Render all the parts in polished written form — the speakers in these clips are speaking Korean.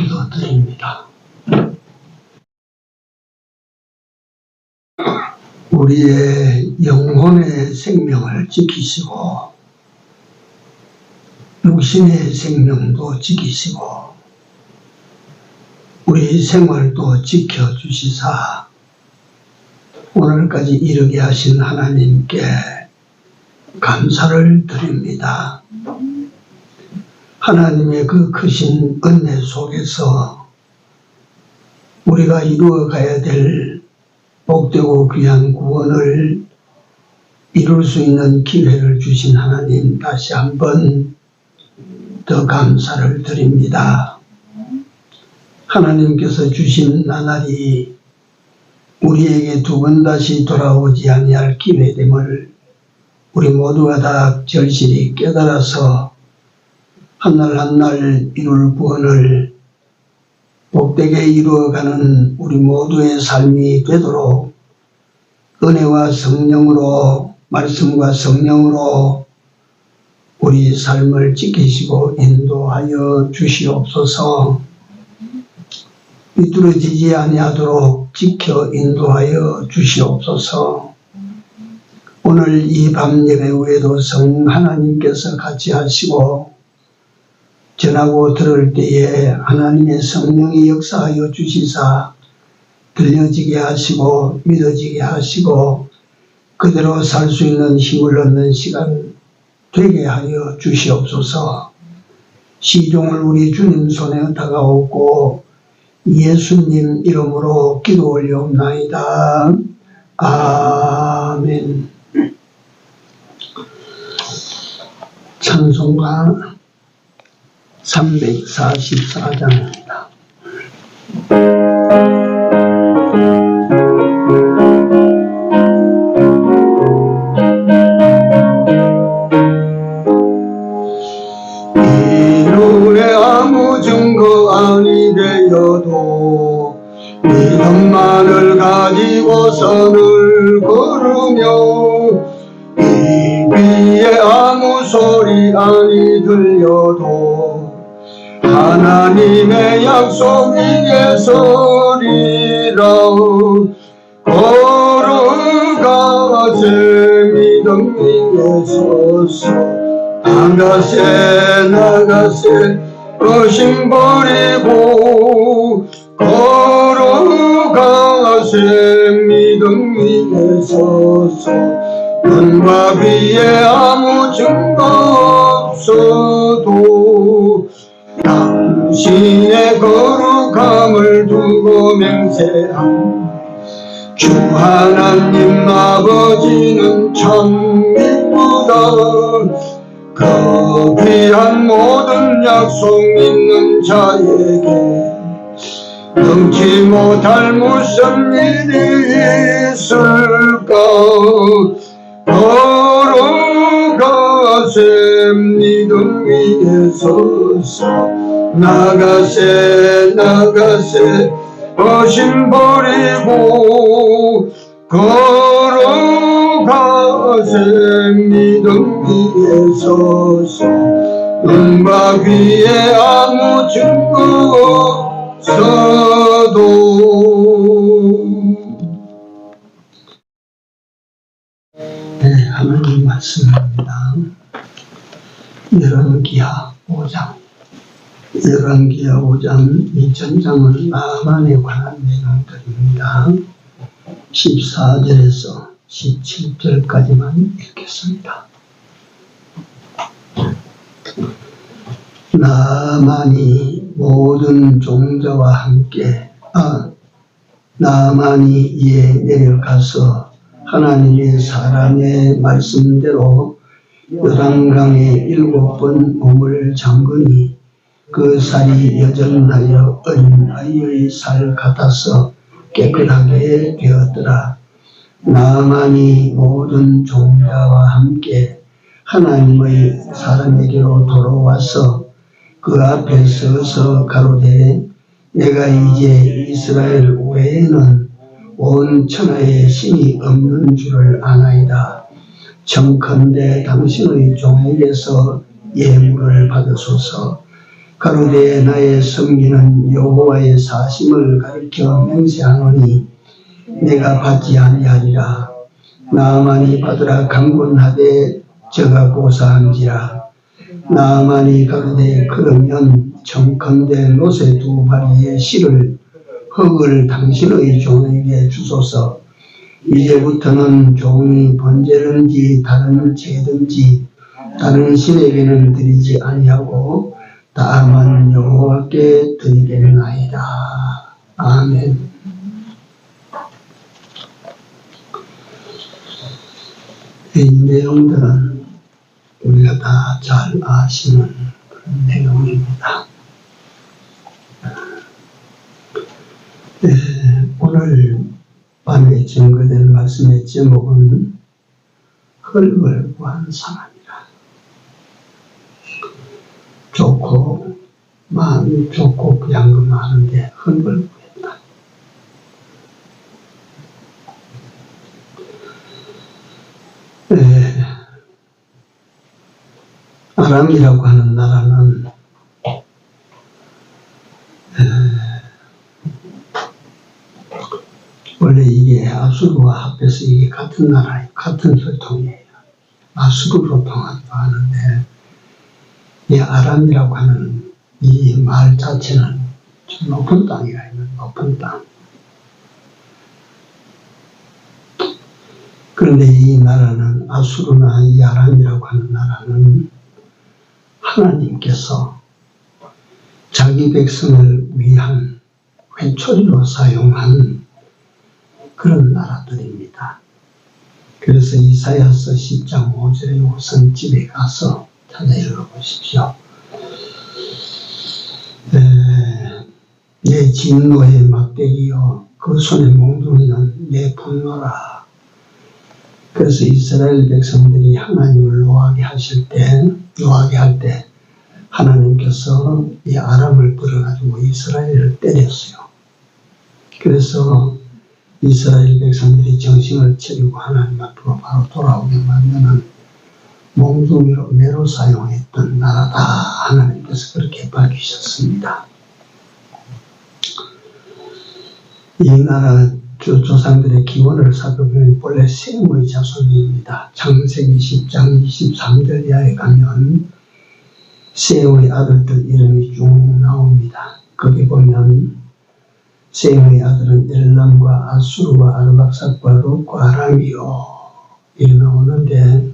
기도드립니다. 우리의 영혼의 생명을 지키시고 육신의 생명도 지키시고 우리 생활도 지켜주시사 오늘까지 이르게 하신 하나님께 감사를 드립니다. 하나님의 그 크신 은혜 속에서 우리가 이루어가야 될 복되고 귀한 구원을 이룰 수 있는 기회를 주신 하나님, 다시 한번 더 감사를 드립니다. 하나님께서 주신 나날이 우리에게 두 번 다시 돌아오지 아니할 기회됨을 우리 모두가 다 절실히 깨달아서 한날 한날 이룰 구원을 복되게 이루어가는 우리 모두의 삶이 되도록 은혜와 성령으로, 말씀과 성령으로 우리 삶을 지키시고 인도하여 주시옵소서. 비뚤어지지 아니하도록 지켜 인도하여 주시옵소서. 오늘 이 밤 예배 후에도 성 하나님께서 같이 하시고 전하고 들을 때에 하나님의 성령이 역사하여 주시사 들려지게 하시고 믿어지게 하시고 그대로 살 수 있는 힘을 얻는 시간 되게 하여 주시옵소서. 시종을 우리 주님 손에 다가오고 예수님 이름으로 기도 올려옵나이다. 아멘. 찬송가 344장입니다. 이 눈에 아무 증거 아니 되어도 믿음만을 가지고 선을 걸으며 이 귀에 아무 소리 아니 들려도 하나님의 약속 이게 서리라 걸어가세 믿음 위에 서서 나가세 의심 버리고 걸어가세 믿음 위에 서서 눈과 귀에 아무 증거 없어도 당신의 거룩함을 두고 맹세함. 주 하나님 아버지는 참 이쁘다. 그 귀한 모든 약속 있는 자에게 능치 못할 무슨 일이 있을까. 걸어가세 믿음 위에 서서 나가세 의심 버리고 걸어가세 믿음 위에 서서 눈과 귀에 아무 증거 없어도. 네, 하나님 말씀입니다. 열왕기하 5장. 열왕기하 5장 2000장은 나만에 관한 내용들입니다. 14절에서 17절까지만 읽겠습니다. 나만이 모든 종자와 함께 나만이 이에 내려가서 하나님의 사람의 말씀대로 요단강에 7번 몸을 잠그니 그 살이 여전하여 어린 아이의 살 같아서 깨끗하게 되었더라. 나만이 모든 종자와 함께 하나님의 사람에게로 돌아와서 그 앞에 서서 가로되 내가 이제 이스라엘 외에는 온 천하에 신이 없는 줄을 아나이다. 청컨대 당신의 종에게서 예물을 받으소서. 가로되 나의 성기는 여호와의 사심을 가리켜 맹세하노니 내가 받지 아니하리라. 나아만이 받으라 강권하되 저가 고사한지라. 나아만이 가로되 그러면 청컨대 노새 두 바리의 실을 흙을 당신의 종에게 주소서. 이제부터는 종이 번제든지 다른 제든지 다른 신에게는 드리지 아니하고 다만 여호와께 드리겠나이다. 아멘. 이 내용들은 우리가 다 잘 아시는 그런 내용입니다. 오늘 밤에 증거될 말씀의 제목은 흙을 구한 사람이라. 좋고 마음이 좋고 부양금 많은데 흙을 구했다. 아람이라고 하는 나라는 원래 이게 아수르와 합해서 이게 같은 나라예요. 같은 혈통이에요. 아수르로 통하기도 하는데 이 아람이라고 하는 이 말 자체는 좀 높은 땅이라 해요. 높은 땅. 그런데 이 나라는 아수르나 이 아람이라고 하는 나라는 하나님께서 자기 백성을 위한 회초리로 사용한 그런 나라들입니다. 그래서 이사야서 10장 5절에 우선 집에 가서 찾아 읽어보십시오. 내 진노의 막대기요 그 손의 몽둥이는 내 분노라. 그래서 이스라엘 백성들이 하나님을 노하게 할 때 하나님께서 이 아람을 불어가지고 이스라엘을 때렸어요. 그래서 이스라엘 백성들이 정신을 차리고 하나님 앞으로 바로 돌아오게 만드는 몽둥이로 매로 사용했던 나라다. 하나님께서 그렇게 밝히셨습니다. 이 나라 조상들의 기원을 살펴보면 본래 셈의 자손입니다. 창세기 10장 23절 이하에 가면 셈의 아들들 이름이 쭉 나옵니다. 거기 보면 셈의 아들은 엘람과 아수르와 아르박삭과 롯과 아람이요 이렇게 나오는데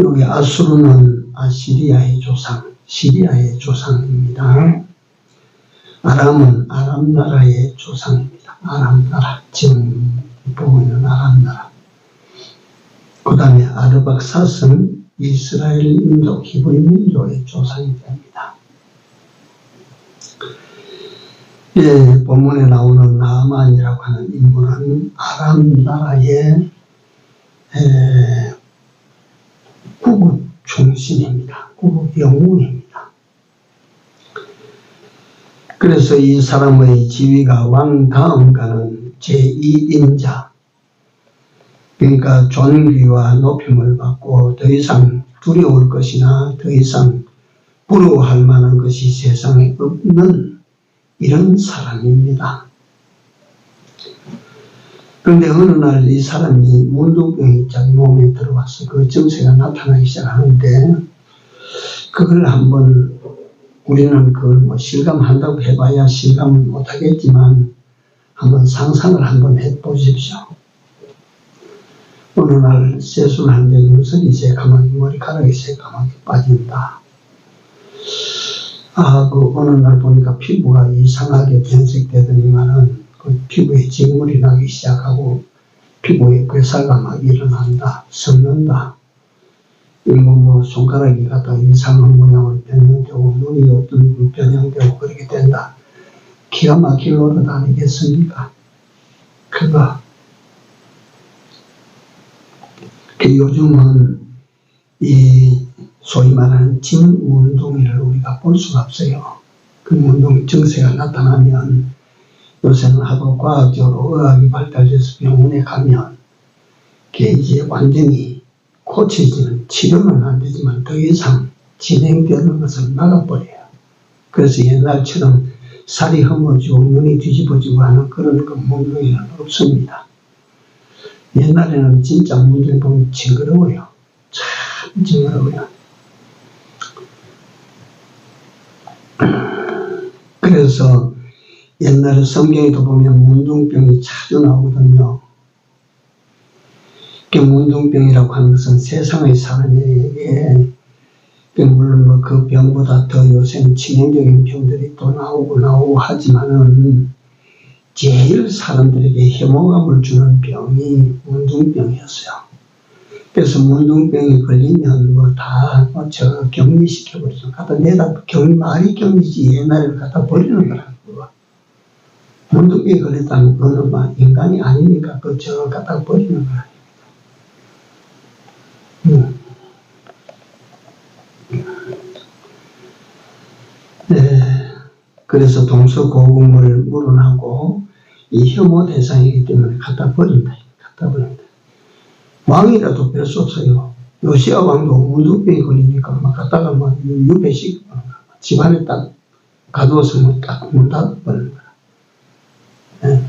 여기 아수르는 아시리아의 조상, 시리아의 조상입니다. 아람은 아람 나라의 조상입니다. 아람 나라, 지금 보고 있는 아람 나라. 그 다음에 아르박삭은 이스라엘 민족, 히브리 민족의 조상이 됩니다. 본문에 나오는 나아만이라고 하는 인물은 아람 나라의 구국 충신입니다. 구국 영웅입니다. 그래서 이 사람의 지위가 왕 다음 가는 제2인자, 그러니까 존귀와 높임을 받고 더 이상 두려울 것이나 더 이상 부러워할 만한 것이 세상에 없는 이런 사람입니다. 그런데 어느 날 이 사람이 문둥병이 자기 몸에 들어와서 그 증세가 나타나기 시작하는데 그걸 한번 우리는 그걸 뭐 실감한다고 해봐야 실감은 못하겠지만 한번 상상을 한번 해보십시오. 어느 날 세수를 하는데 눈썹이 새까맣게 머리카락이 새까맣게 빠진다. 그 어느 날 보니까 피부가 이상하게 변색되더니만은 그 피부에 직물이 나기 시작하고 피부에 괴사가 막 일어난다. 썩는다. 뭐 손가락이 갖다 이상한 모양을 변형되고 눈이 어떤 변형되고 그렇게 된다. 기가 막힐 노릇 아니겠습니까? 그거. 요즘은 이 소위 말하는 진운동이를 우리가 볼 수가 없어요. 그 운동 증세가 나타나면 요새는 하도 과학적으로 의학이 발달돼서 병원에 가면 그게 이제 완전히 고쳐지는 치료는 안 되지만 더 이상 진행되는 것을 막아버려요. 그래서 옛날처럼 살이 험어지고 눈이 뒤집어지고 하는 그런 건 문둥이는 없습니다. 옛날에는 진짜 문둥이 보면 징그러워요. 참 징그러워요. 그래서 옛날에 성경에도 보면 문둥병이 자주 나오거든요. 문둥병이라고 하는 것은 세상의 사람에게, 물론 뭐 그 병보다 더 요새는 치명적인 병들이 또 나오고 하지만은 제일 사람들에게 혐오감을 주는 병이 문둥병이었어요. 그래서 문둥병이 걸리면 저 격리시켜버리죠. 갖다 내다 말이 격리지 옛날에는 갖다 버리는 거라고. 문둥병이 걸렸다는 그거는 막 인간이 아니니까 저 갖다 버리는 거라. 네, 그래서 동서고금을 물어나고 이 혐오 대상이기 때문에 갖다 버린다. 왕이라도 별 수 없어요. 요시야 왕도 문둥병이 걸리니까 막 갖다가 막 유배식 집안에 딱 가두어서 딱 문 닫아버리는 거야. 네.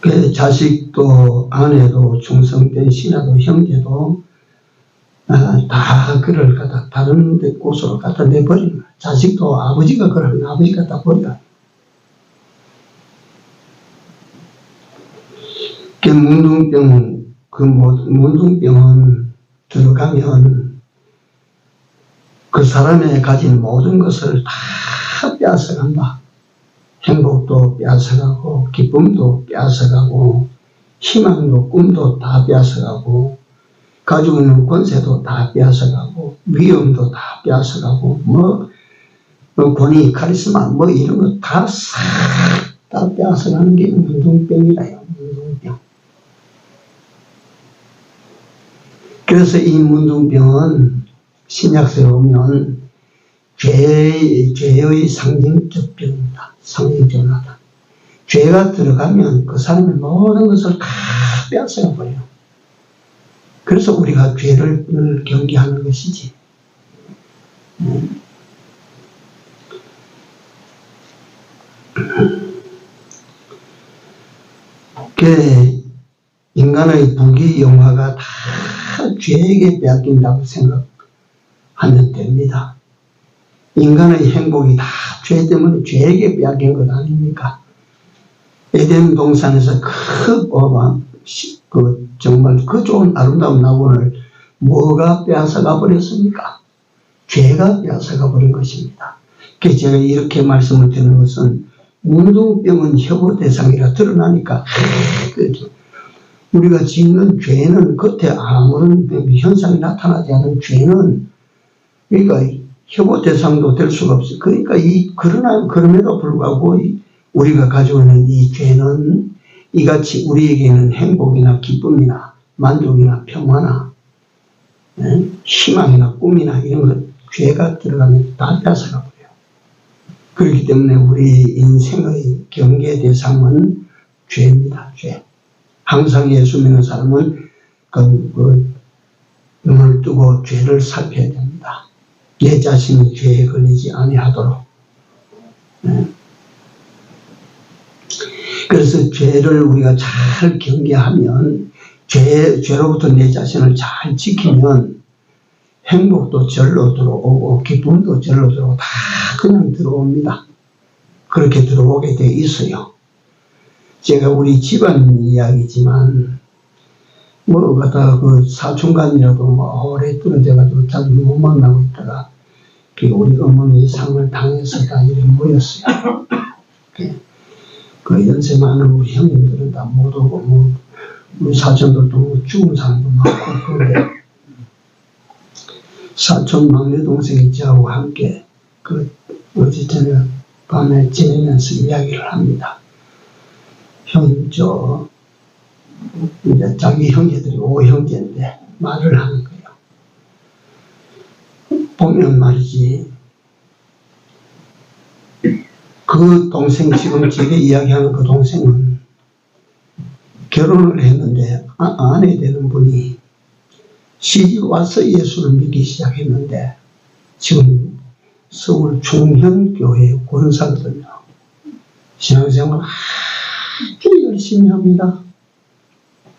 그 자식도 아내도 충성된 신하도 형제도 다 그를 갖다 다른 데 곳으로 갖다 내버리는 거야. 자식도 아버지가 그러면 아버지 갖다 버려. 문둥병은 들어가면 그 사람이 가진 모든 것을 다 빼앗아간다. 행복도 빼앗아가고 기쁨도 빼앗아가고 희망도 꿈도 다 빼앗아가고 가지고 있는 권세도 다 빼앗아가고 위엄도 다 빼앗아가고 권위 카리스마 이런 거 다 싹 다 빼앗아가는 게 문둥병이라요. 문둥병. 그래서 이 문둥병은 신약서에 보면 죄의 상징적 병이다. 상징적 나다. 죄가 들어가면 그 사람의 모든 것을 다 빼앗아 버려요. 그래서 우리가 죄를 경계하는 것이지. 인간의 부귀영화가 다 죄에게 빼앗긴다고 생각하면 됩니다. 인간의 행복이 다 죄 때문에 죄에게 빼앗긴 것 아닙니까? 에덴 동산에서 정말 그 좋은 아름다운 낙원을 뭐가 빼앗아가 버렸습니까? 죄가 빼앗아가 버린 것입니다. 그래서 제가 이렇게 말씀을 드리는 것은 문둥병은 혐오 대상이라 드러나니까 우리가 짓는 죄는 겉에 아무런 현상이 나타나지 않은 죄는 그러니까 혐오 대상도 될 수가 없어요. 그러니까 그럼에도 불구하고 우리가 가지고 있는 이 죄는 이같이 우리에게는 행복이나 기쁨이나 만족이나 평화나 희망이나 꿈이나 이런 것 죄가 들어가면 다 뺏어가 버려요. 그렇기 때문에 우리 인생의 경계 대상은 죄입니다. 죄. 항상 예수 믿는 사람은 눈을 뜨고 죄를 살펴야 됩니다. 내 자신이 죄에 걸리지 아니하도록. 그래서 죄를 우리가 잘 경계하면 죄로부터 내 자신을 잘 지키면 행복도 절로 들어오고 기쁨도 절로 들어오고 다 그냥 들어옵니다. 그렇게 들어오게 돼 있어요. 제가 우리 집안 이야기지만 갖다가 사촌간이라도 오래 떨어져가지고 자주 못 만나고 있다가 우리 어머니 상을 당해서 다 이렇게 모였어요. 그 연세 많은 우리 형님들은 다 못 오고 우리 사촌들도 죽은 사람도 많고 그런데 사촌 막내 동생이 저하고 함께 어제 저녁 밤에 지내면서 이야기를 합니다. 이제 자기 형제들이 5형제인데 말을 하는 거예요. 보면 말이지, 그 동생, 지금 제게 이야기하는 그 동생은 결혼을 했는데 아내 되는 분이 시집 와서 예수를 믿기 시작했는데 지금 서울 충현교회 권사거든요. 신앙생활 아주 열심히 합니다.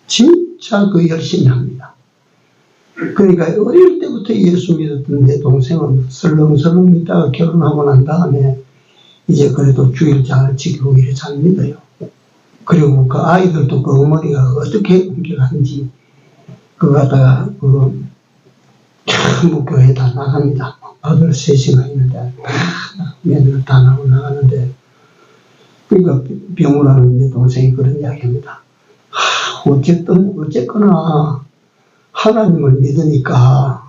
진짜 열심히 합니다. 그러니까 어릴 때부터 예수 믿었던 내 동생은 설렁설렁 믿다가 결혼하고 난 다음에 이제 그래도 주일 잘 지키고 이래 잘 믿어요. 그리고 그 아이들도 그 어머니가 어떻게 옮겨가는지 그거 갖다가 전부 교회 다 나갑니다. 아들 셋이나 있는데 며느리 다 나가는데 그러니까 병우라는 내 동생이 그런 이야기합니다. 어쨌거나 하나님을 믿으니까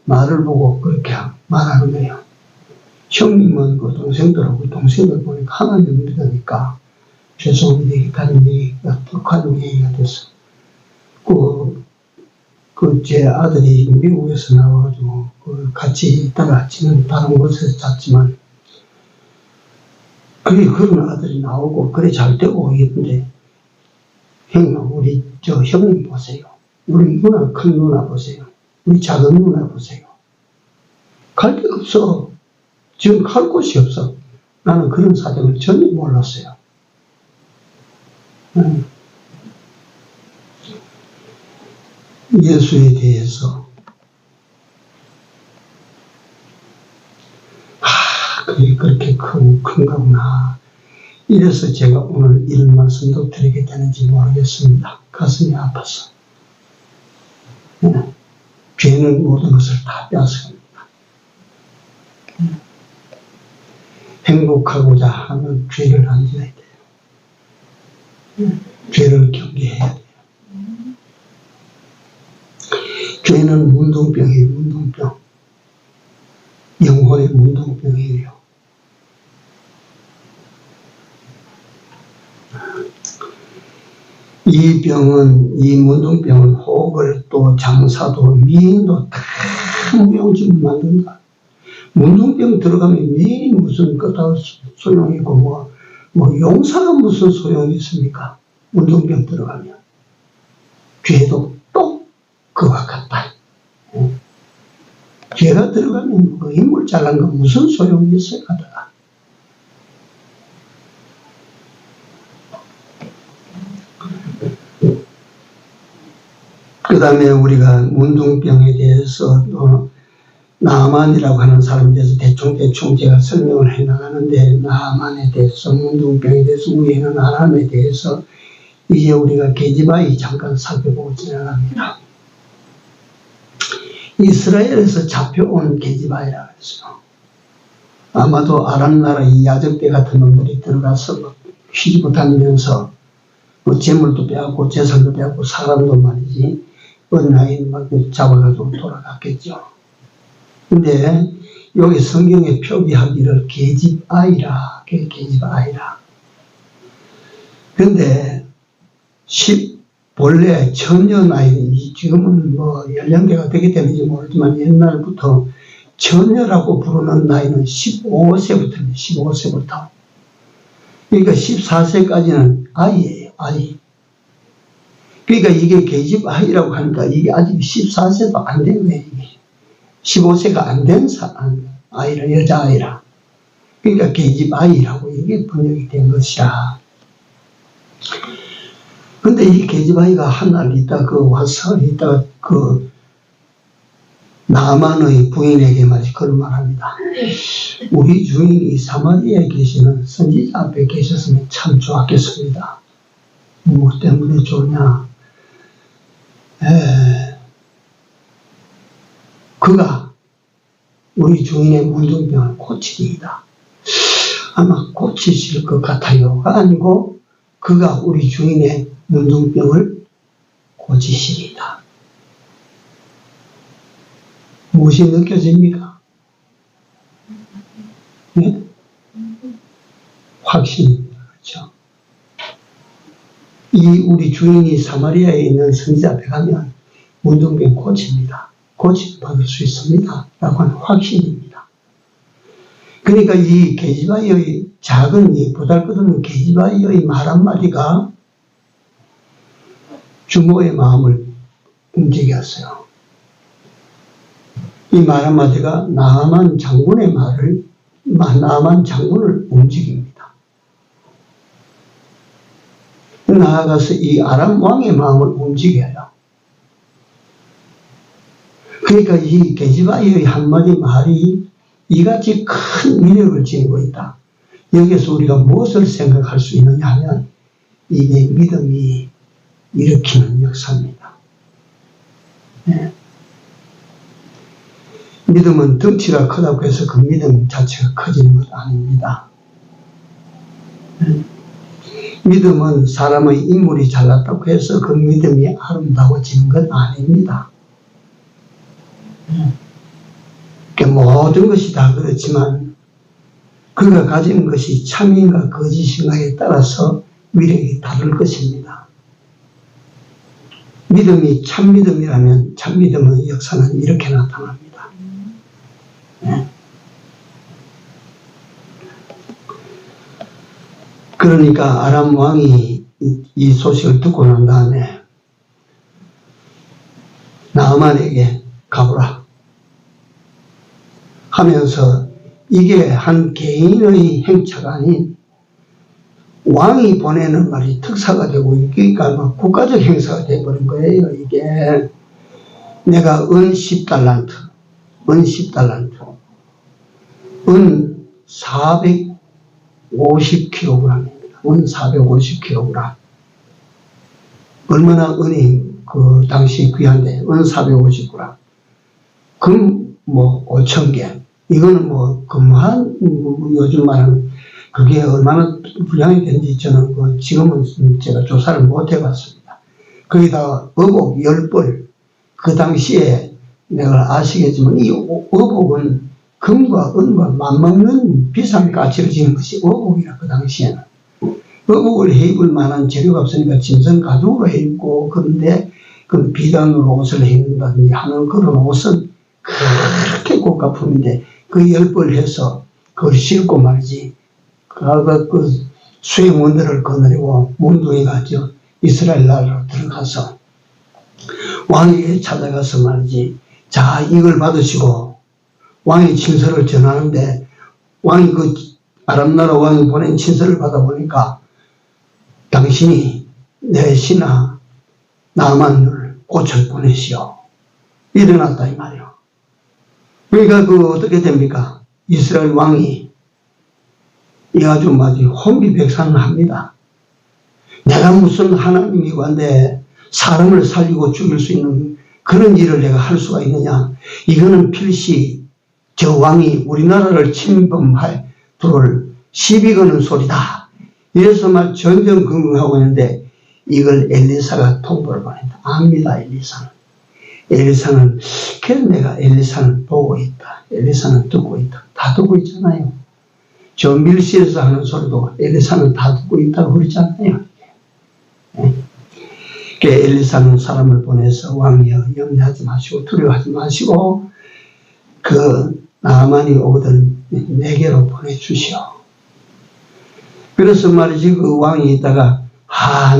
나를 보고 그렇게 말하는 거예요. 형님은 그 동생들 보니까 하나님을 믿으니까 죄송합니다. 다른 얘기가 북한 얘기가 됐어. 제 아들이 미국에서 나와가지고 같이 있다가 지는 다른 곳에서 잤지만 그런 아들이 나오고 그래 잘 되고 있는데 형님 우리 형님 보세요. 우리 누나 큰 누나 보세요. 우리 작은 누나 보세요. 갈 데 없어. 지금 갈 곳이 없어. 나는 그런 사정을 전혀 몰랐어요. 예수에 대해서 그렇게 큰가구나. 이래서 제가 오늘 이런 말씀도 드리게 되는지 모르겠습니다. 가슴이 아파서. 죄는 모든 것을 다 빼앗아갑니다. 행복하고자 하면 죄를 안 지어야 돼요. 죄를 경계해야 돼요. 죄는 문둥병이에요. 문둥병. 영혼의 문둥병이에요. 이 문둥병은 혹을 또 장사도 미인도 다 무용지물 만든다. 문둥병 들어가면 미인이 무슨 거다 소용이 있고 뭐 용사가 무슨 소용이 있습니까? 문둥병 들어가면. 죄도 또 그와 같다. 죄가 들어가면 그 인물 잘난 거 무슨 소용이 있어요? 하다가. 그 다음에 우리가 문둥병에 대해서 나만이라고 하는 사람에 대해서 대충 제가 설명을 해 나가는데 나만에 대해서 문둥병에 대해서 우리는 아람에 대해서 이제 우리가 게지바이 잠깐 살펴보고 지나갑니다. 이스라엘에서 잡혀온 게지바이라고 했어요. 아마도 아람 나라 이 야적대 같은 놈들이 들어가서 휘지고 다니면서 재물도 빼앗고 재산도 빼앗고 사람도 말이지 언라인 막 잡아가지고 돌아갔겠죠. 근데 여기 성경에 표기하기를 게집아이라. 근데 본래 처녀 나이는 지금은 뭐 연령대가 되게 되는지 모르지만 옛날부터 처녀라고 부르는 나이는 15세부터입니다. 15세부터. 그러니까 14세까지는 아이예요. 아이. 그러니까 이게 계집 아이라고 하니까 이게 아직 14세도 안 된 거예요. 이게. 15세가 안 된 아이라, 여자아이라. 그러니까 계집 아이라고 이게 번역이 된 것이라. 근데 이 계집 아이가 한날 와서 나만의 부인에게 그런 말 합니다. 우리 주인이 사마리아에 계시는 선지자 앞에 계셨으면 참 좋았겠습니다. 뭐 때문에 좋냐? 그가 우리 주인의 문둥병을 고치리이다. 아마 고치실 것 같아요가 아니고 그가 우리 주인의 문둥병을 고치시리이다. 무엇이 느껴집니까? 네? 확신입니다. 그렇죠? 우리 주인이 사마리아에 있는 선지자 앞에 가면 문둥병 고칩니다. 고침받을 수 있습니다. 라고 하는 확신입니다. 그러니까 이 게지바이의 작은 보잘것없는 게지바이의 말 한마디가 주모의 마음을 움직였어요. 이 말 한마디가 나아만 장군의 말을 나만 장군을 움직입니다. 나아가서 이 아람 왕의 마음을 움직여요. 그러니까 이 게즈바의 한마디 말이 이같이 큰 위력을 지니고 있다. 여기서 우리가 무엇을 생각할 수 있느냐 하면 이게 믿음이 일으키는 역사입니다. 네. 믿음은 덩치가 크다고 해서 그 믿음 자체가 커지는 것 아닙니다. 네. 믿음은 사람의 인물이 잘났다고 해서 그 믿음이 아름다워지는 것 아닙니다. 네. 모든 것이 다 그렇지만 그가 가진 것이 참인가 거짓인가에 따라서 위력이 다를 것입니다. 믿음이 참믿음이라면 참믿음의 역사는 이렇게 나타납니다. 네. 그러니까 아람 왕이 이 소식을 듣고 난 다음에 나아만에게 가보라 하면서 이게 한 개인의 행차가 아닌 왕이 보내는 말이 특사가 되고 그러니까 막 국가적 행사가 되어버린 거예요. 이게 내가 은 10달란트, 은 10달란트, 은 450kg입니다. 은 450kg. 얼마나 은이 그 당시 귀한데 은 450g. 금 뭐 5,000개. 이거는 뭐 금한 요즘 말하는 그게 얼마나 분량이 되는지 저는 그 지금은 제가 조사를 못 해봤습니다. 거기다가 어복 10벌. 그 당시에 내가 아시겠지만 이 어복은 금과 은과 맞먹는 비싼 가치를 지는 것이 어복이라 그 당시에는. 어복을 해 입을 만한 재료가 없으니까 짐승 가죽으로 해 입고 그런데 그 비단으로 옷을 해 입는다든지 하는 그런 옷은 그렇게 고가품인데 그 10벌 해서 그걸 싣고 말이지. 그 수행원들을 거느리고 문둥이가 이스라엘 나라로 들어가서 왕에게 찾아가서 말이지. 자, 이걸 받으시고 왕이 친서를 전하는데 왕이 그 아람나라 왕이 보낸 친서를 받아보니까 당신이 내 신하 나만을 고쳐 보내시오. 일어났다 이 말이요. 그러니까 그 어떻게 됩니까? 이스라엘 왕이 이 아주 마치 혼비백산을 합니다. 내가 무슨 하나님이고 한데 사람을 살리고 죽일 수 있는 그런 일을 내가 할 수가 있느냐? 이거는 필시 저 왕이 우리나라를 침범할 들어올 시비 거는 소리다. 이래서 막 전전긍긍하고 있는데 이걸 엘리사가 통보를 보낸다. 압니다, 엘리사는. 엘리사는 그래서 내가 엘리사는 보고 있다. 엘리사는 듣고 있다. 다 듣고 있잖아요. 저 밀시에서 하는 소리도 엘리사는 다 듣고 있다고 그러잖아요. 네. 엘리사는 사람을 보내서 왕이여 염려하지 마시고 두려워하지 마시고 그 나아만이 오거든 내게로 보내주시오. 그래서 말이지 그 왕이 있다가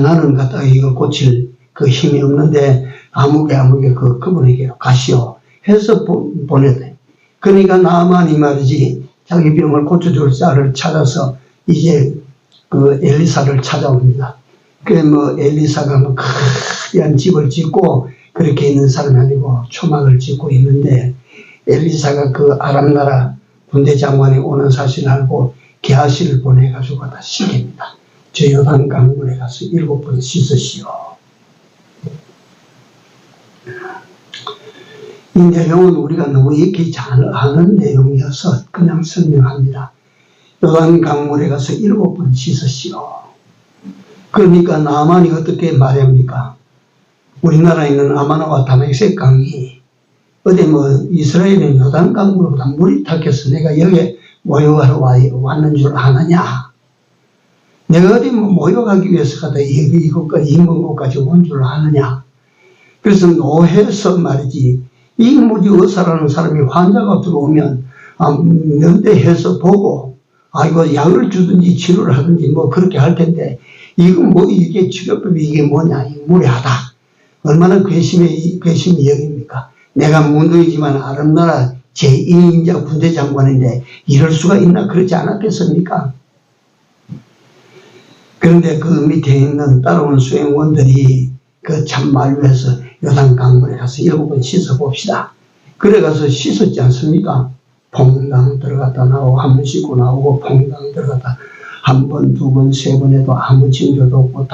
나는 갖다가 이걸 고칠 그 힘이 없는데 아무개 그분에게로 가시오 해서 보내대. 그러니까 나아만이 말이지 자기 병을 고쳐줄 자를 찾아서 이제 그 엘리사를 찾아옵니다. 그래 뭐 엘리사가 뭐 크리한 집을 짓고 그렇게 있는 사람이 아니고 초막을 짓고 있는데 엘리사가 그 아람나라 군대 장관이 오는 사실을 알고 게하시를 보내가지고 다 시킵니다. 저 요단 강물에 가서 7번 씻으시오. 이 내용은 우리가 너무 익히 잘 아는 내용이어서 그냥 설명합니다. 요단 강물에 가서 7번 씻으시오. 그러니까 나아만이 어떻게 말합니까? 우리나라에 있는 아마나와 다메섹 강이 어디 뭐 이스라엘의 요단 강물보다 물이 탁해서 내가 여기에 모욕하러 왔는 줄 아느냐? 내가 어디 뭐 모욕하기 위해서 가다 이곳까지 인근곳까지 온 줄 아느냐? 그래서 노해서 말이지 이 무지 의사라는 사람이 환자가 들어오면 면대해서 보고 이거 약을 주든지 치료를 하든지 뭐 그렇게 할 텐데 이거 뭐 이게 치료법이 이게 뭐냐? 무례하다. 얼마나 괘씸이 여깁니까? 내가 문둥이지만 아름나라 제2인자 군대장관인데 이럴 수가 있나 그러지 않았겠습니까? 그런데 그 밑에 있는 따라온 수행원들이 그 참말로에서 요단 강물에 가서 7번 씻어봅시다. 그래 가서 씻었지 않습니까? 퐁당 들어갔다 나오고 한 번 씻고 나오고 퐁당 들어갔다 한 번, 두 번, 세 번 해도 아무 징조도 없고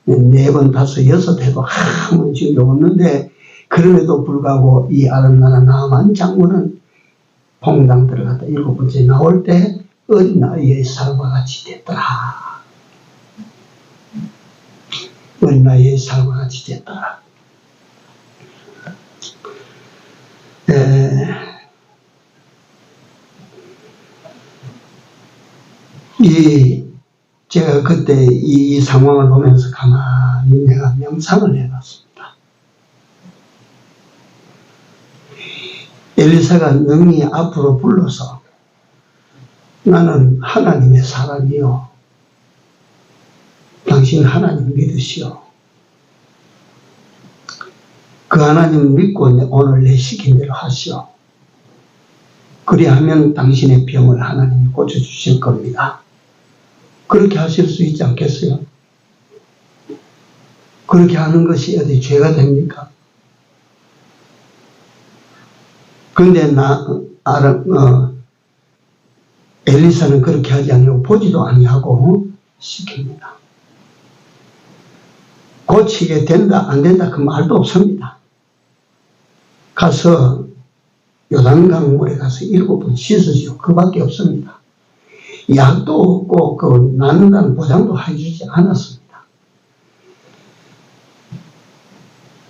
네 번, 다섯, 여섯 해도 아무 징조 없는데 그럼에도 불구하고 이 아름다운 나만 장군은 퐁당 들어갔다 7번째 나올 때 어린아이의 살과 같이 됐더라. 어린아이의 살과 같이 됐더라. 제가 그때 이 상황을 보면서 가만히 내가 명상을 해봤습니다. 엘리사가 능히 앞으로 불러서 나는 하나님의 사람이요. 당신 하나님 믿으시오. 그 하나님 믿고 오늘 내 시킨 대로 하시오. 그리하면 당신의 병을 하나님이 고쳐주실 겁니다. 그렇게 하실 수 있지 않겠어요? 그렇게 하는 것이 어디 죄가 됩니까? 그런데 엘리사는 그렇게 하지 아니하고 보지도 아니하고 시킵니다. 고치게 된다 안 된다 그 말도 없습니다. 가서 요단강물에 가서 7번 씻으시오. 그밖에 없습니다. 약도 없고 그 낫는다는 보장도 해주지 않았습니다.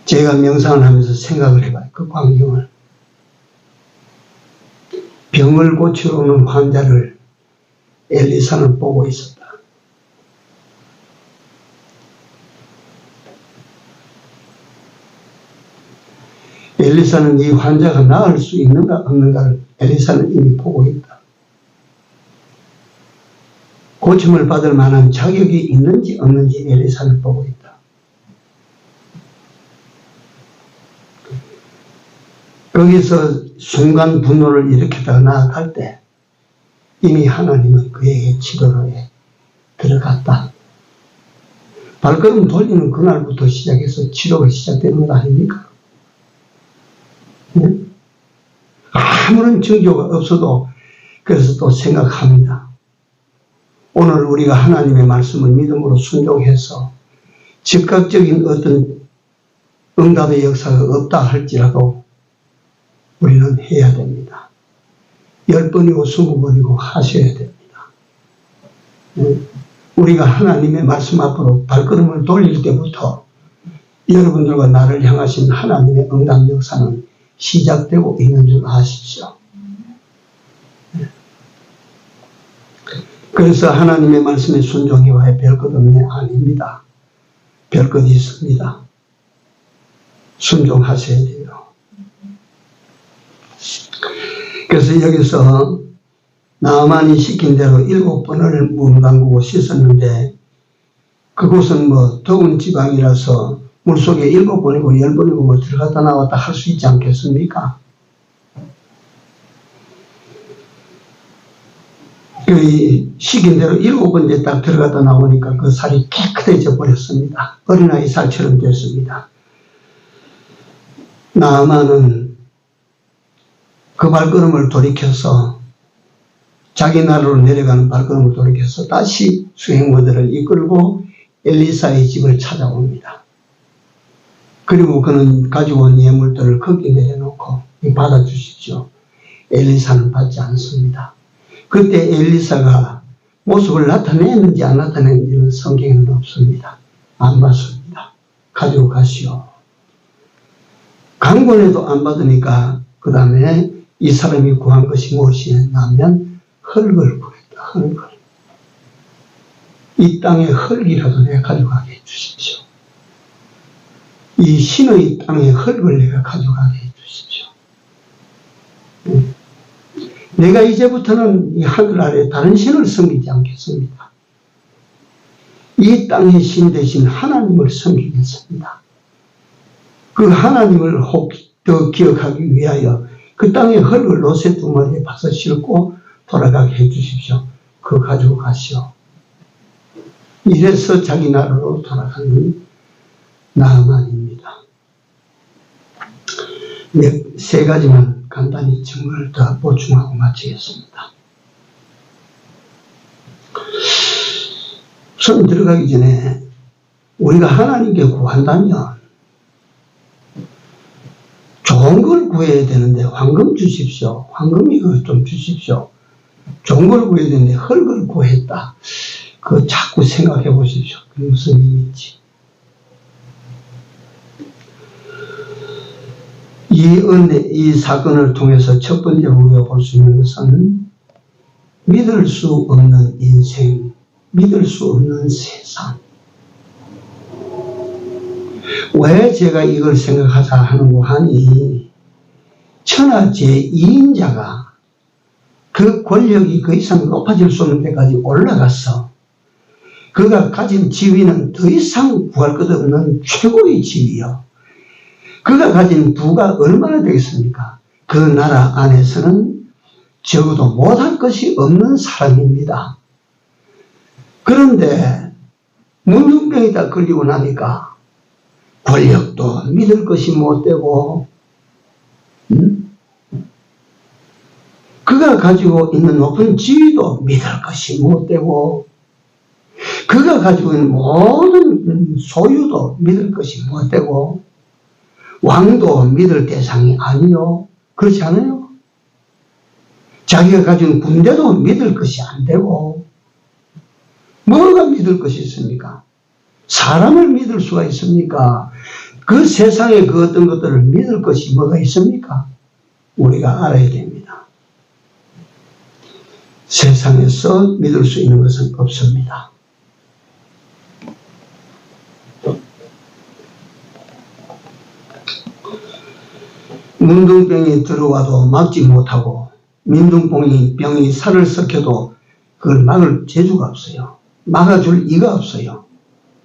제가 명상을 하면서 생각을 해봐요. 그 광경을. 병을 고치러 오는 환자를 엘리사는 보고 있었다. 엘리사는 이 환자가 나을 수 있는가 없는가를 엘리사는 이미 보고 있다. 고침을 받을 만한 자격이 있는지 없는지 엘리사는 보고 있다. 거기서 순간 분노를 일으켰다가 나아갈 때 이미 하나님은 그에게 치료에 들어갔다. 발걸음 돌리는 그날부터 시작해서 치료가 시작되는 거 아닙니까? 네? 아무런 징조가 없어도 그래서 또 생각합니다. 오늘 우리가 하나님의 말씀을 믿음으로 순종해서 즉각적인 어떤 응답의 역사가 없다 할지라도 우리는 해야 됩니다. 10번이고 20번이고 하셔야 됩니다. 우리가 하나님의 말씀 앞으로 발걸음을 돌릴 때부터 여러분들과 나를 향하신 하나님의 응답 역사는 시작되고 있는 줄 아십시오. 그래서 하나님의 말씀에 순종해와야 별것 없네 아닙니다. 별것 있습니다. 순종하셔야 돼요. 그래서 여기서 나만이 시킨 대로 7번을 문 담그고 씻었는데 그곳은 뭐 더운 지방이라서 물속에 7번이고 10번이고 뭐 들어갔다 나왔다 할 수 있지 않겠습니까? 그 시킨 대로 7번째 딱 들어갔다 나오니까 그 살이 깨끗해져 버렸습니다. 어린아이 살처럼 됐습니다. 나아만은 그 발걸음을 돌이켜서 자기 나라로 내려가는 발걸음을 돌이켜서 다시 수행원들을 이끌고 엘리사의 집을 찾아옵니다. 그리고 그는 가지고 온 예물들을 거기 내려놓고 받아주십시오. 엘리사는 받지 않습니다. 그때 엘리사가 모습을 나타내는지 안 나타내는지는 성경에는 없습니다. 안 받습니다. 가지고 가시오. 강권에도 안 받으니까 그 다음에 이 사람이 구한 것이 무엇이냐면 흙을 구했다. 흙을. 이 땅의 흙이라도 내가 가져가게 해주십시오. 이 신의 땅의 흙을 내가 가져가게 해주십시오. 내가 이제부터는 이 하늘 아래 다른 신을 섬기지 않겠습니다. 이 땅의 신 대신 하나님을 섬기겠습니다. 그 하나님을 혹 더 기억하기 위하여 그 땅에 흙을 노새 2마리에 파서 싣고 돌아가게 해주십시오. 그거 가지고 가시오. 이래서 자기 나라로 돌아가는 나아만입니다. 3가지만 간단히 증거를 더 보충하고 마치겠습니다. 처음 들어가기 전에 우리가 하나님께 구한다면 좋은 걸 구해야 되는데 황금 주십시오. 황금 이거 좀 주십시오. 좋은 걸 구해야 되는데 흙을 구했다. 그거 자꾸 생각해 보십시오. 그게 무슨 의미인지. 이 사건을 통해서 첫 번째로 우리가 볼 수 있는 것은 믿을 수 없는 인생, 믿을 수 없는 세상. 왜 제가 이걸 생각하자 하는고 하니, 천하 제2인자가 그 권력이 그 이상 높아질 수 없는 데까지 올라가서 그가 가진 지위는 더 이상 구할 것 없는 최고의 지위요. 그가 가진 부가 얼마나 되겠습니까? 그 나라 안에서는 적어도 못할 것이 없는 사람입니다. 그런데 문둥병이 다 걸리고 나니까 권력도 믿을 것이 못되고, 그가 가지고 있는 높은 지위도 믿을 것이 못되고, 그가 가지고 있는 모든 소유도 믿을 것이 못되고, 왕도 믿을 대상이 아니요. 그렇지 않아요? 자기가 가진 군대도 믿을 것이 안 되고, 뭐가 믿을 것이 있습니까? 사람을 믿을 수가 있습니까? 그 세상에 그 어떤 것들을 믿을 것이 뭐가 있습니까? 우리가 알아야 됩니다. 세상에서 믿을 수 있는 것은 없습니다. 문둥병이 들어와도 막지 못하고, 민둥병이 살을 썩혀도 그걸 막을 재주가 없어요. 막아줄 이가 없어요.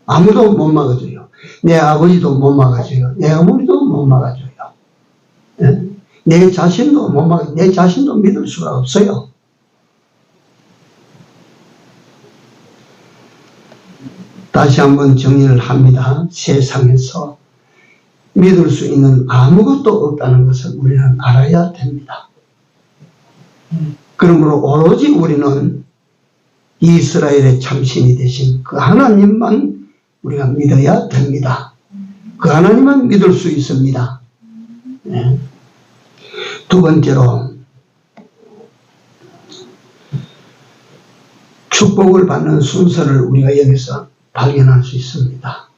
아무도 못 막아줘요. 내 아버지도 못 막아줘요. 내 어머니도 못 막아줘요. 내 자신도 못 막아줘요. 내 자신도 믿을 수가 없어요. 다시 한번 정리를 합니다. 세상에서 믿을 수 있는 아무것도 없다는 것을 우리는 알아야 됩니다. 그러므로 오로지 우리는 이스라엘의 참신이 되신 그 하나님만 우리가 믿어야 됩니다. 그 하나님만 믿을 수 있습니다. 네. 두 번째로, 축복을 받는 순서를 우리가 여기서 발견할 수 있습니다.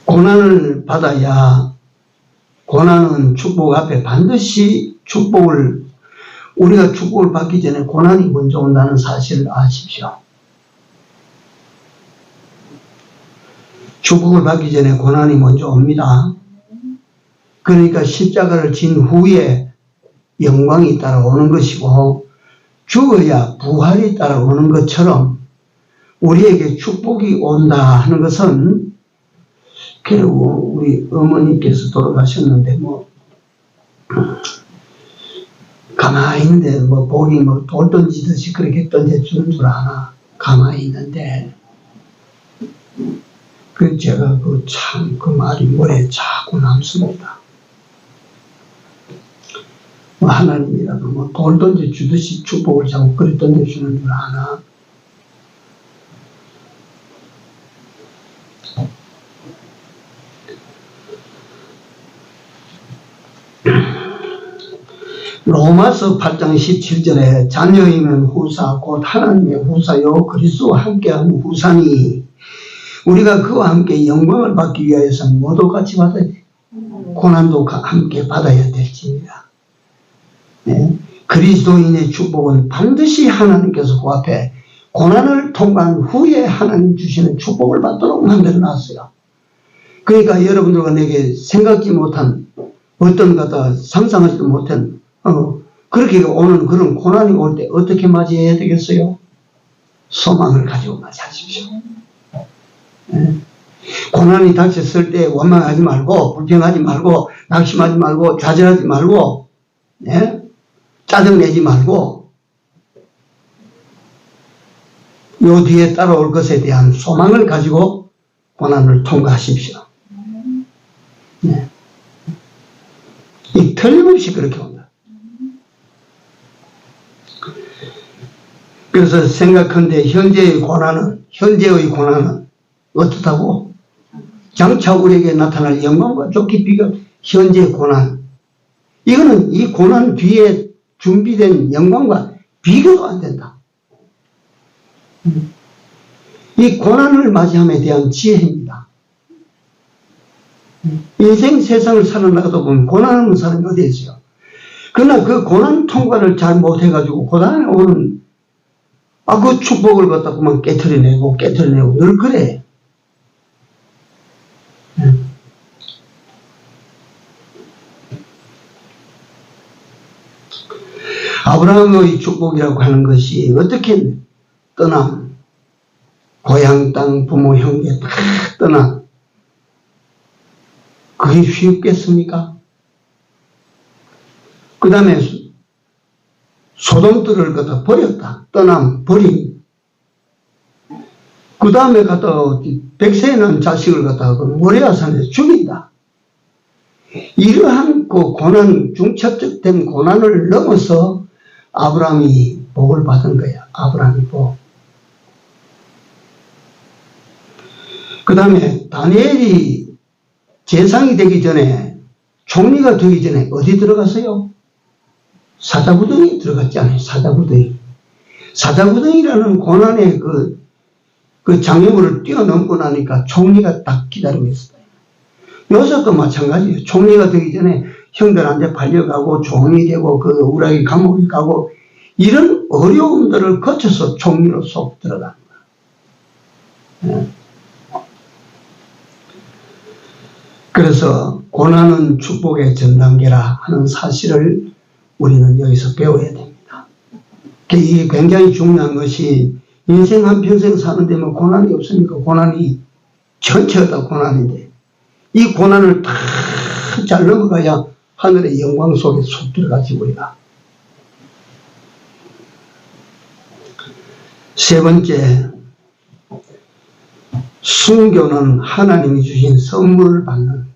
고난을 받아야, 고난은 축복 앞에 반드시 우리가 축복을 받기 전에 고난이 먼저 온다는 사실을 아십시오. 축복을 받기 전에 고난이 먼저 옵니다. 그러니까 십자가를 진 후에 영광이 따라오는 것이고, 죽어야 부활이 따라오는 것처럼 우리에게 축복이 온다 하는 것은, 결국 우리 어머니께서 돌아가셨는데 가만히 있는데 복이 돌 던지듯이 그렇게 던져주는 줄 아나 가만히 있는데, 제가 그 말이 머리에 자꾸 남습니다. 하나님이라도 돌 던져주듯이 축복을 자꾸 그리 던져주는 줄 아나. 로마서 8장 17절에 자녀이면 후사 곧 하나님의 후사요 그리스도와 함께하는 후사니 우리가 그와 함께 영광을 받기 위하여서 모두 같이 받아야 돼. 고난도 함께 받아야 될지입니다. 네? 그리스도인의 축복은 반드시 하나님께서 그 앞에 고난을 통과한 후에 하나님 주시는 축복을 받도록 만들어놨어요. 그러니까 여러분들과 내게 생각지 못한 어떤 것도 상상하지도 못한 그렇게 오는 그런 고난이 올 때 어떻게 맞이해야 되겠어요? 소망을 가지고 맞이하십시오. 네. 고난이 닥쳤을 때 원망하지 말고, 불평하지 말고, 낙심하지 말고, 좌절하지 말고, 예? 짜증내지 말고, 요 뒤에 따라올 것에 대한 소망을 가지고 고난을 통과하십시오. 네. 이 틀림없이 그렇게 온다. 그래서 생각한데 현재의 고난은 어떻다고? 장차 우리에게 나타날 영광과 좋게 비교 현재의 고난. 이거는 이 고난 뒤에 준비된 영광과 비교도 안 된다. 이 고난을 맞이함에 대한 지혜입니다. 인생 세상을 살아나가다 보면 고난 없는 사람이 어디 있어요? 그러나 그 고난 통과를 잘 못해가지고 고난에 오는 그 축복을 갖다가만 깨트려내고 늘 그래. 아브라함의 축복이라고 하는 것이 어떻게 떠남, 고향 땅, 부모, 형제 다 떠남. 그게 쉽겠습니까? 그 다음에 소돔들을 갖다 버렸다. 떠남, 버림. 그 다음에 갖다 백세에 낳은 자식을 갖다가 모리아산에서 죽인다. 이러한 그 고난, 중첩적된 고난을 넘어서 아브라함이 복을 받은 거야. 아브라함이 복. 그 다음에 다니엘이 제상이 되기 전에, 총리가 되기 전에 어디 들어갔어요? 사자구덩이에 들어갔지 않아요? 사자구덩이. 사자구덩이라는 고난의 그 장애물을 뛰어넘고 나니까 총리가 딱 기다리고 있었어요. 요새도 마찬가지예요. 총리가 되기 전에 형들한테 팔려가고 종이 되고 그 우라기 감옥에 가고 이런 어려움들을 거쳐서 총리로 쏙 들어가는 거예요. 그래서 고난은 축복의 전 단계라 하는 사실을 우리는 여기서 배워야 됩니다. 이게 굉장히 중요한 것이 인생 한평생 사는데 뭐 고난이 없습니까? 고난이 전체가 다 고난인데 이 고난을 다 잘 넘어가야 하늘의 영광 속에 쏙 들어가지 우리가. 세 번째, 순교는 하나님이 주신 선물을 받는,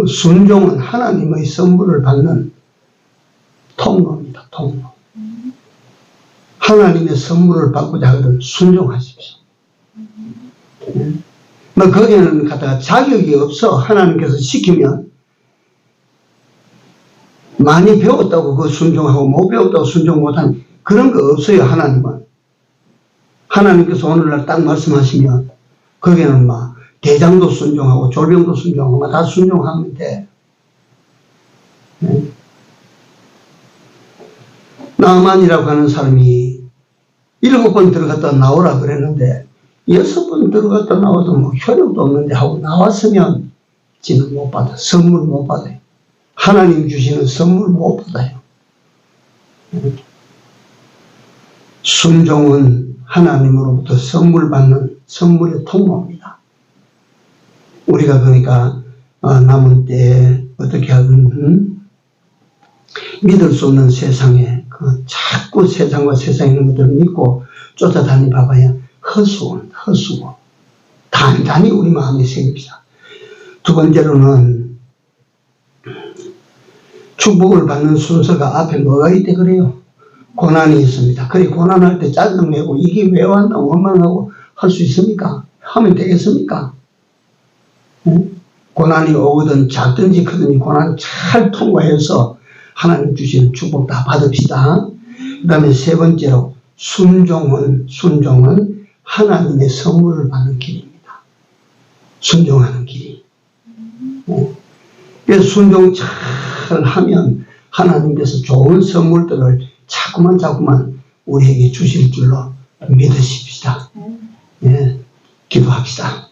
순종은 하나님의 선물을 받는 통로입니다. 통로. 하나님의 선물을 받고자 하거든 순종하십시오. 뭐 거기에는 갖다가 자격이 없어. 하나님께서 시키면 많이 배웠다고 그 순종하고 못 배웠다고 순종 못한 그런 거 없어요. 하나님은. 하나님께서 오늘날 딱 말씀하시면 거기에는 막 대장도 순종하고 졸병도 순종하고 막 다 순종하면 돼. 나만이라고 하는 사람이 7번 들어갔다 나오라 그랬는데 6번 들어갔다 나와도 뭐 효력도 없는데 하고 나왔으면 지는 못 받아. 선물 못 받아요. 하나님 주시는 선물 못 받아요. 순종은 하나님으로부터 선물 받는 선물의 통로입니다. 우리가 그러니까 남은 때에 어떻게 하든 믿을 수 없는 세상에 자꾸 세상과 세상에 있는 것들을 믿고 쫓아다니 봐봐야 허수고 단단히 우리 마음에 새깁시다. 두 번째로는 축복을 받는 순서가 앞에 뭐가 있대 그래요? 고난이 있습니다. 그래 고난할 때 짜증내고 이게 왜 왔나 원망하고 할 수 있습니까? 하면 되겠습니까? 고난이 오거든 작든지 크든지 고난 잘 통과해서 하나님 주시는 축복 다 받읍시다. 그 다음에 세 번째로 순종은 하나님의 선물을 받는 길입니다. 순종하는 길이. 그래서 순종 잘 하면 하나님께서 좋은 선물들을 자꾸만 우리에게 주실 줄로 믿으십시다. 예, 기도합시다.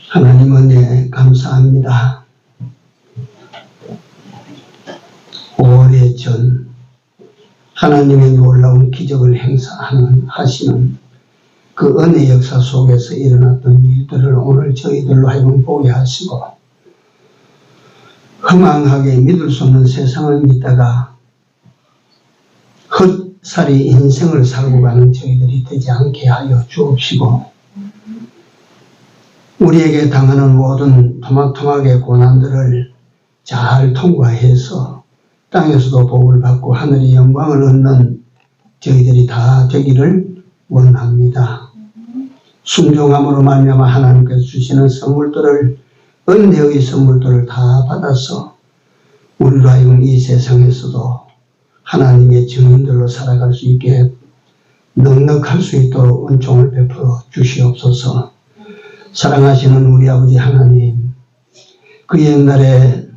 하나님 은혜 감사합니다. 오래전 하나님의 놀라운 놀라운 기적을 하시는 그 은혜 역사 속에서 일어났던 일들을 오늘 저희들로 하여금 보게 하시고, 허망하게 믿을 수 없는 세상을 믿다가 헛살이 인생을 살고 가는 저희들이 되지 않게 하여 주옵시고, 우리에게 당하는 모든 토막토막의 고난들을 잘 통과해서 땅에서도 복을 받고 하늘의 영광을 얻는 저희들이 다 되기를 원합니다. 순종함으로 말미암아 하나님께서 주시는 선물들을, 은혜의 선물들을 다 받아서 우리로 하여금 이 세상에서도 하나님의 증인들로 살아갈 수 있게 넉넉할 수 있도록 은총을 베풀어 주시옵소서. 사랑하시는 우리 아버지 하나님, 그 옛날에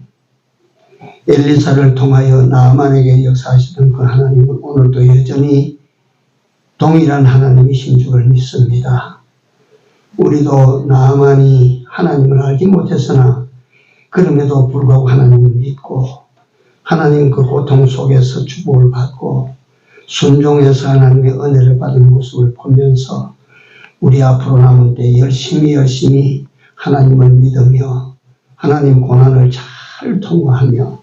엘리사를 통하여 나아만에게 역사하시던 그 하나님은 오늘도 여전히 동일한 하나님이신 줄을 믿습니다. 우리도 나아만이 하나님을 알지 못했으나 그럼에도 불구하고 하나님을 믿고 하나님 그 고통 속에서 축복을 받고 순종해서 하나님의 은혜를 받은 모습을 보면서 우리 앞으로 남은 때 열심히 하나님을 믿으며 하나님 고난을 잘 통과하며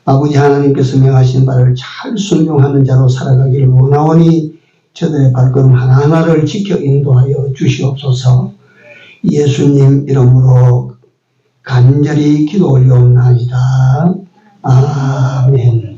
아버지 하나님께서 명하신 바를 잘 순종하는 자로 살아가기를 원하오니 저들의 발걸음 하나하나를 지켜 인도하여 주시옵소서. 예수님 이름으로 간절히 기도 올려옵나이다. 아멘.